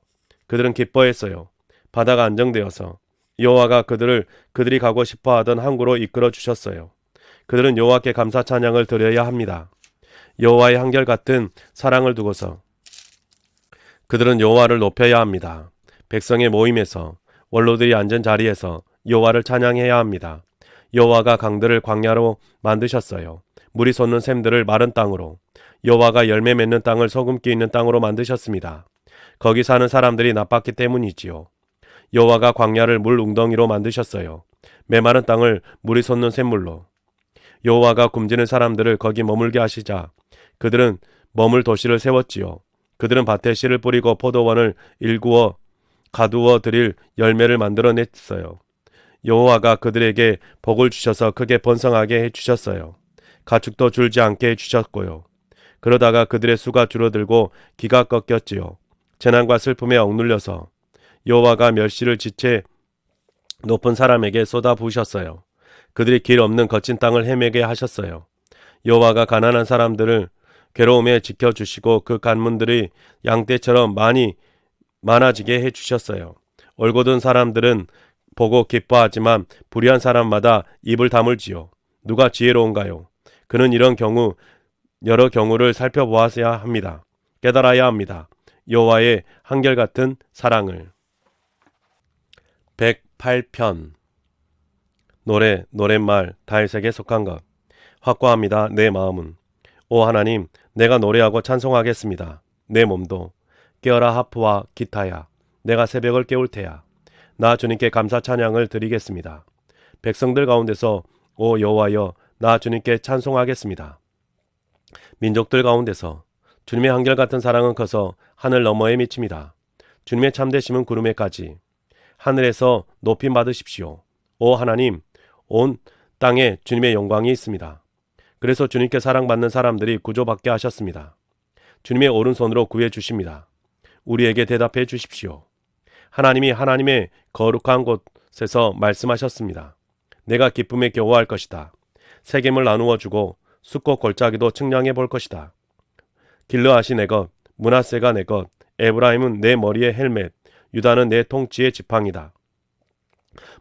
그들은 기뻐했어요. 바다가 안정되어서 여호와가 그들이 가고 싶어하던 항구로 이끌어 주셨어요. 그들은 여호와께 감사 찬양을 드려야 합니다. 여호와의 한결같은 사랑을 두고서 그들은 여호와를 높여야 합니다. 백성의 모임에서, 원로들이 앉은 자리에서 여호와를 찬양해야 합니다. 여호와가 강들을 광야로 만드셨어요. 물이 솟는 샘들을 마른 땅으로, 여호와가 열매 맺는 땅을 소금기 있는 땅으로 만드셨습니다. 거기 사는 사람들이 나빴기 때문이지요. 여호와가 광야를 물 웅덩이로 만드셨어요. 메마른 땅을 물이 솟는 샘물로. 여호와가 굶주린 사람들을 거기 머물게 하시자 그들은 머물 도시를 세웠지요. 그들은 밭에 씨를 뿌리고 포도원을 일구어 가두어 드릴 열매를 만들어냈어요. 여호와가 그들에게 복을 주셔서 크게 번성하게 해주셨어요. 가축도 줄지 않게 해주셨고요. 그러다가 그들의 수가 줄어들고 기가 꺾였지요. 재난과 슬픔에 억눌려서 여호와가 멸시를 지체 높은 사람에게 쏟아 부으셨어요. 그들이 길 없는 거친 땅을 헤매게 하셨어요. 여호와가 가난한 사람들을 괴로움에 지켜주시고 그 간문들이 양떼처럼 많이 많아지게 해주셨어요. 올곧은 사람들은 보고 기뻐하지만 불의한 사람마다 입을 다물지요. 누가 지혜로운가요? 그는 이런 경우 여러 경우를 살펴보아야 합니다. 깨달아야 합니다. 여호와의 한결같은 사랑을. 108편 노랫말 다윗에게 속한 것. 확고합니다. 내 마음은. 오 하나님, 내가 노래하고 찬송하겠습니다. 내 몸도. 깨어라 하프와 기타야. 내가 새벽을 깨울 테야. 나 주님께 감사 찬양을 드리겠습니다. 백성들 가운데서 오 여호와여, 나 주님께 찬송하겠습니다. 민족들 가운데서 주님의 한결같은 사랑은 커서 하늘 너머에 미칩니다. 주님의 참되심은 구름에까지. 하늘에서 높임 받으십시오. 오 하나님, 온 땅에 주님의 영광이 있습니다. 그래서 주님께 사랑받는 사람들이 구조받게 하셨습니다. 주님의 오른손으로 구해 주십니다. 우리에게 대답해 주십시오. 하나님이 하나님의 거룩한 곳에서 말씀하셨습니다. 내가 기쁨에 겨워할 것이다. 세겜을 나누어 주고 숫꽃 골짜기도 측량해 볼 것이다. 길르앗이 내 것, 므낫세가 내 것, 에브라임은 내 머리의 헬멧, 유다는 내 통치의 지팡이다.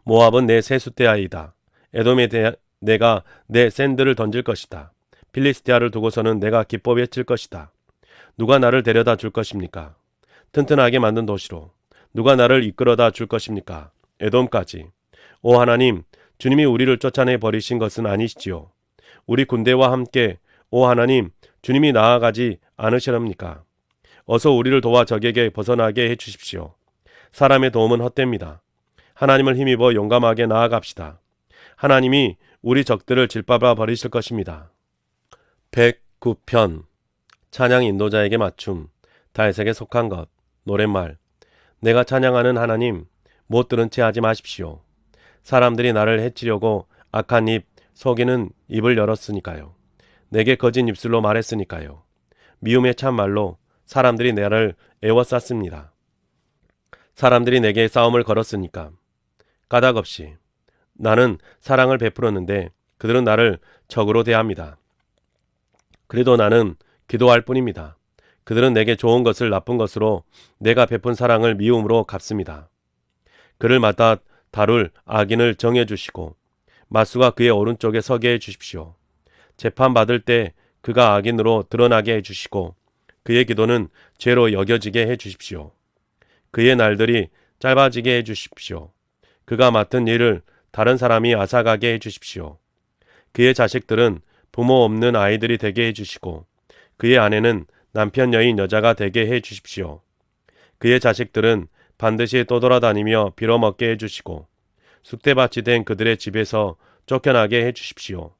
모압은 내 세숫대야이다. 에돔에 내가 내 샌들을 던질 것이다. 필리스티아를 두고서는 내가 기뻐 외칠 것이다. 누가 나를 데려다 줄 것입니까? 튼튼하게 만든 도시로. 누가 나를 이끌어다 줄 것입니까? 에돔까지. 오 하나님, 주님이 우리를 쫓아내 버리신 것은 아니시지요. 우리 군대와 함께 오 하나님, 주님이 나아가지 않으시렵니까? 어서 우리를 도와 적에게 벗어나게 해주십시오. 사람의 도움은 헛됩니다. 하나님을 힘입어 용감하게 나아갑시다. 하나님이 우리 적들을 짓밟아 버리실 것입니다. 109편 찬양 인도자에게 맞춤. 다윗에게 속한 것. 노랫말. 내가 찬양하는 하나님, 못 들은 채 하지 마십시오. 사람들이 나를 해치려고 악한 입, 속이는 입을 열었으니까요. 내게 거짓 입술로 말했으니까요. 미움의 참말로 사람들이 나를 애워쌌습니다. 사람들이 내게 싸움을 걸었으니까. 까닭없이. 나는 사랑을 베풀었는데 그들은 나를 적으로 대합니다. 그래도 나는 기도할 뿐입니다. 그들은 내게 좋은 것을 나쁜 것으로 내가 베푼 사랑을 미움으로 갚습니다. 그를 맡아 다룰 악인을 정해 주시고 맞수가 그의 오른쪽에 서게 해 주십시오. 재판받을 때 그가 악인으로 드러나게 해 주시고 그의 기도는 죄로 여겨지게 해 주십시오. 그의 날들이 짧아지게 해 주십시오. 그가 맡은 일을 다른 사람이 앗아가게 해 주십시오. 그의 자식들은 부모 없는 아이들이 되게 해 주시고 그의 아내는 남편 여인 여자가 되게 해 주십시오. 그의 자식들은 반드시 떠돌아다니며 빌어먹게 해 주시고 쑥대밭이 된 그들의 집에서 쫓겨나게 해 주십시오.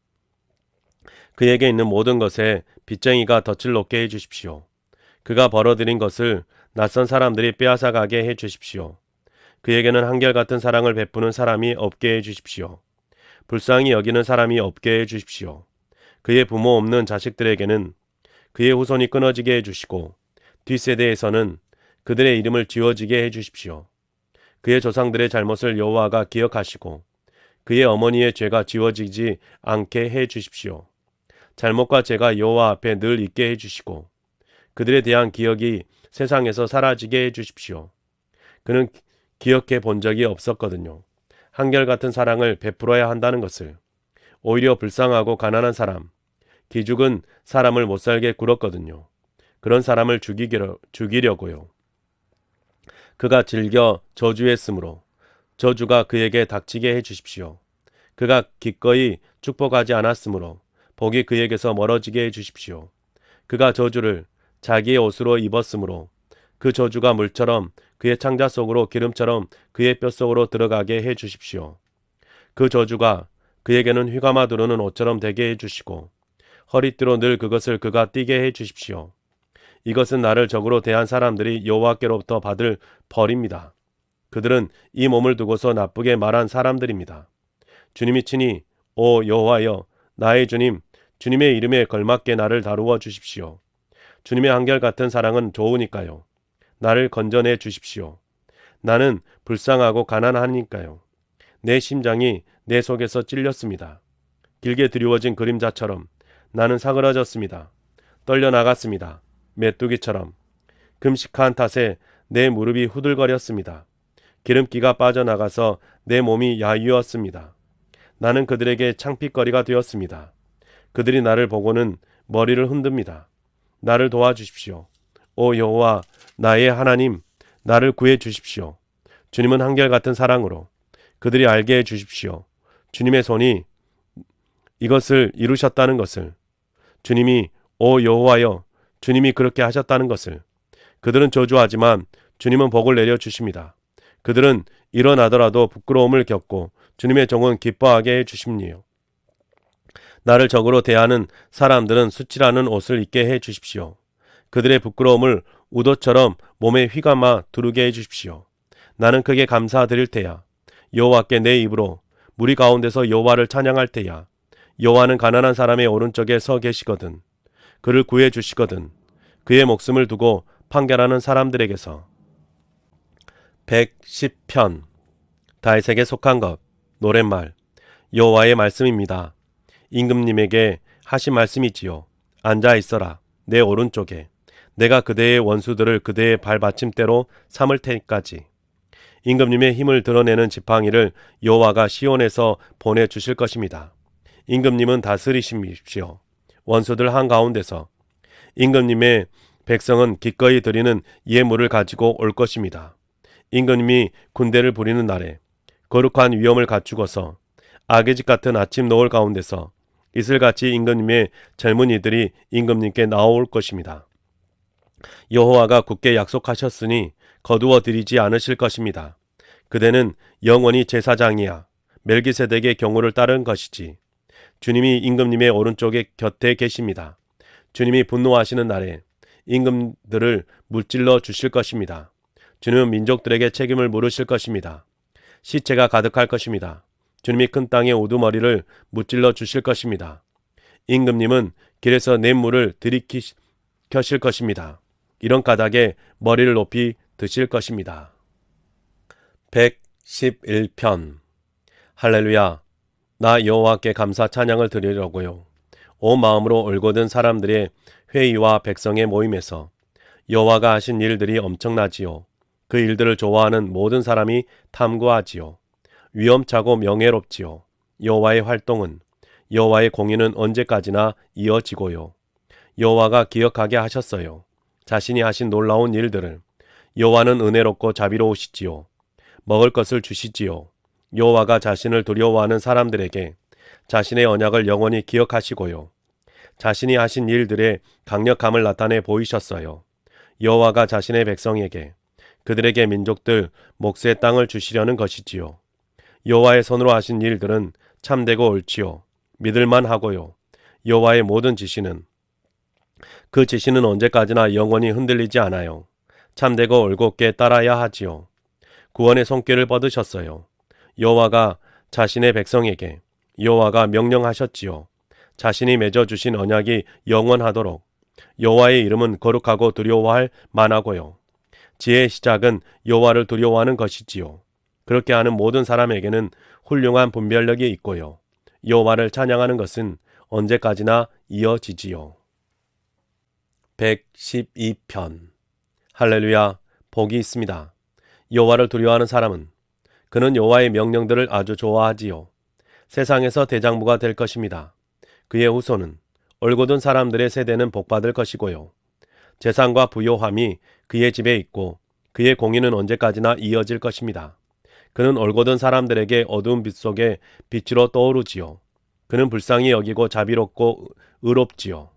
그에게 있는 모든 것에 빚쟁이가 덫을 놓게 해 주십시오. 그가 벌어들인 것을 낯선 사람들이 빼앗아가게 해 주십시오. 그에게는 한결같은 사랑을 베푸는 사람이 없게 해 주십시오. 불쌍히 여기는 사람이 없게 해 주십시오. 그의 부모 없는 자식들에게는 그의 후손이 끊어지게 해 주시고 뒷세대에서는 그들의 이름을 지워지게 해 주십시오. 그의 조상들의 잘못을 여호와가 기억하시고 그의 어머니의 죄가 지워지지 않게 해 주십시오. 잘못과 죄가 여호와 앞에 늘 있게 해 주시고 그들에 대한 기억이 세상에서 사라지게 해 주십시오. 그는 기억해 본 적이 없었거든요. 한결같은 사랑을 베풀어야 한다는 것을. 오히려 불쌍하고 가난한 사람, 기죽은 사람을 못살게 굴었거든요. 그런 사람을 죽이려고요. 그가 즐겨 저주했으므로 저주가 그에게 닥치게 해 주십시오. 그가 기꺼이 축복하지 않았으므로 복이 그에게서 멀어지게 해 주십시오. 그가 저주를 자기의 옷으로 입었으므로 그 저주가 물처럼 그의 창자 속으로 기름처럼 그의 뼛속으로 들어가게 해 주십시오. 그 저주가 그에게는 휘감아 두르는 옷처럼 되게 해 주시고 허리띠로 늘 그것을 그가 띠게 해 주십시오. 이것은 나를 적으로 대한 사람들이 여호와께로부터 받을 벌입니다. 그들은 이 몸을 두고서 나쁘게 말한 사람들입니다. 주님이 친히 오 여호와여 나의 주님, 주님의 이름에 걸맞게 나를 다루어 주십시오. 주님의 한결같은 사랑은 좋으니까요. 나를 건져내 주십시오. 나는 불쌍하고 가난하니까요. 내 심장이 내 속에서 찔렸습니다. 길게 드리워진 그림자처럼 나는 사그러졌습니다. 떨려 나갔습니다. 메뚜기처럼. 금식한 탓에 내 무릎이 후들거렸습니다. 기름기가 빠져나가서 내 몸이 야유었습니다. 나는 그들에게 창피거리가 되었습니다. 그들이 나를 보고는 머리를 흔듭니다. 나를 도와주십시오. 오 여호와 나의 하나님, 나를 구해 주십시오. 주님은 한결같은 사랑으로 그들이 알게 해 주십시오. 주님의 손이 이것을 이루셨다는 것을, 주님이 오 여호와여, 주님이 그렇게 하셨다는 것을. 그들은 저주하지만 주님은 복을 내려 주십니다. 그들은 일어나더라도 부끄러움을 겪고 주님의 종은 기뻐하게 해 주십니요. 나를 적으로 대하는 사람들은 수치라는 옷을 입게 해 주십시오. 그들의 부끄러움을 우도처럼 몸에 휘감아 두르게 해 주십시오. 나는 크게 감사드릴 테야. 여호와께 내 입으로 무리 가운데서 여호와를 찬양할 테야. 여호와는 가난한 사람의 오른쪽에 서 계시거든. 그를 구해 주시거든. 그의 목숨을 두고 판결하는 사람들에게서. 110편 다윗에게 속한 것. 노랫말. 여호와의 말씀입니다. 임금님에게 하신 말씀이지요. 앉아 있어라. 내 오른쪽에. 내가 그대의 원수들을 그대의 발받침대로 삼을 테니까지. 임금님의 힘을 드러내는 지팡이를 여호와가 시온에서 보내주실 것입니다. 임금님은 다스리십시오. 원수들 한가운데서. 임금님의 백성은 기꺼이 드리는 예물을 가지고 올 것입니다. 임금님이 군대를 부리는 날에 거룩한 위엄을 갖추고서 아기집 같은 아침 노을 가운데서 이슬같이 임금님의 젊은이들이 임금님께 나올 것입니다. 여호와가 굳게 약속하셨으니 거두어 드리지 않으실 것입니다. 그대는 영원히 제사장이야. 멜기세덱의 경호를 따른 것이지. 주님이 임금님의 오른쪽에 곁에 계십니다. 주님이 분노하시는 날에 임금들을 무찔러 주실 것입니다. 주님은 민족들에게 책임을 물으실 것입니다. 시체가 가득할 것입니다. 주님이 큰 땅의 우두머리를 무찔러 주실 것입니다. 임금님은 길에서 냇물을 들이켜실 것입니다. 이런 까닭에 머리를 높이 드실 것입니다. 111편 할렐루야. 나 여호와께 감사 찬양을 드리려고요. 온 마음으로 올곧은 사람들의 회의와 백성의 모임에서 여호와가 하신 일들이 엄청나지요. 그 일들을 좋아하는 모든 사람이 탐구하지요. 위엄차고 명예롭지요. 여호와의 활동은, 여호와의 공의는 언제까지나 이어지고요. 여호와가 기억하게 하셨어요. 자신이 하신 놀라운 일들을. 여호와는 은혜롭고 자비로우시지요. 먹을 것을 주시지요. 여호와가 자신을 두려워하는 사람들에게 자신의 언약을 영원히 기억하시고요. 자신이 하신 일들의 강력함을 나타내 보이셨어요. 여호와가 자신의 백성에게, 그들에게 민족들 몫의 땅을 주시려는 것이지요. 여호와의 손으로 하신 일들은 참되고 옳지요. 믿을만 하고요. 여호와의 모든 지시는, 그 지시는 언제까지나 영원히 흔들리지 않아요. 참되고 올곧게 따라야 하지요. 구원의 손길을 뻗으셨어요. 여호와가 자신의 백성에게, 여호와가 명령하셨지요. 자신이 맺어주신 언약이 영원하도록. 여호와의 이름은 거룩하고 두려워할 만하고요. 지혜의 시작은 여호와를 두려워하는 것이지요. 그렇게 하는 모든 사람에게는 훌륭한 분별력이 있고요. 여호와를 찬양하는 것은 언제까지나 이어지지요. 112편 할렐루야. 복이 있습니다. 여호와를 두려워하는 사람은, 그는 여호와의 명령들을 아주 좋아하지요. 세상에서 대장부가 될 것입니다. 그의 후손은, 올곧은 사람들의 세대는 복받을 것이고요. 재산과 부요함이 그의 집에 있고 그의 공의는 언제까지나 이어질 것입니다. 그는 올곧은 사람들에게 어두운 빛 속에 빛으로 떠오르지요. 그는 불쌍히 여기고 자비롭고 의롭지요.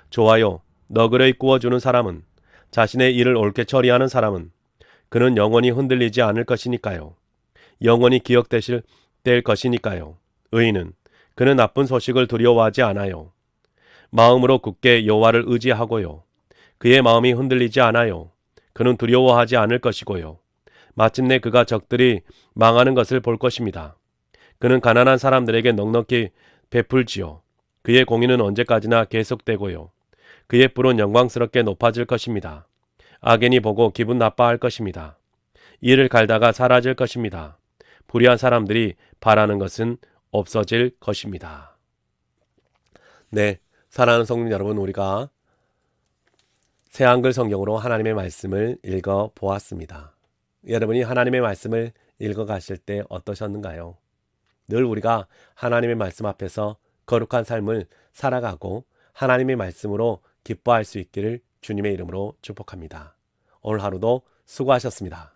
좋아요. 너그러이 구워주는 사람은, 자신의 일을 옳게 처리하는 사람은, 그는 영원히 흔들리지 않을 것이니까요. 영원히 기억될 것이니까요. 의인은, 그는 나쁜 소식을 두려워하지 않아요. 마음으로 굳게 여호와를 의지하고요. 그의 마음이 흔들리지 않아요. 그는 두려워하지 않을 것이고요. 마침내 그가 적들이 망하는 것을 볼 것입니다. 그는 가난한 사람들에게 넉넉히 베풀지요. 그의 공의는 언제까지나 계속되고요. 그의 뿔은 영광스럽게 높아질 것입니다. 악인이 보고 기분 나빠할 것입니다. 이를 갈다가 사라질 것입니다. 불의한 사람들이 바라는 것은 없어질 것입니다. 네, 사랑하는 성도 여러분, 우리가 새 한글 성경으로 하나님의 말씀을 읽어 보았습니다. 여러분이 하나님의 말씀을 읽어 가실 때 어떠셨는가요? 늘 우리가 하나님의 말씀 앞에서 거룩한 삶을 살아가고 하나님의 말씀으로 기뻐할 수 있기를 주님의 이름으로 축복합니다. 오늘 하루도 수고하셨습니다.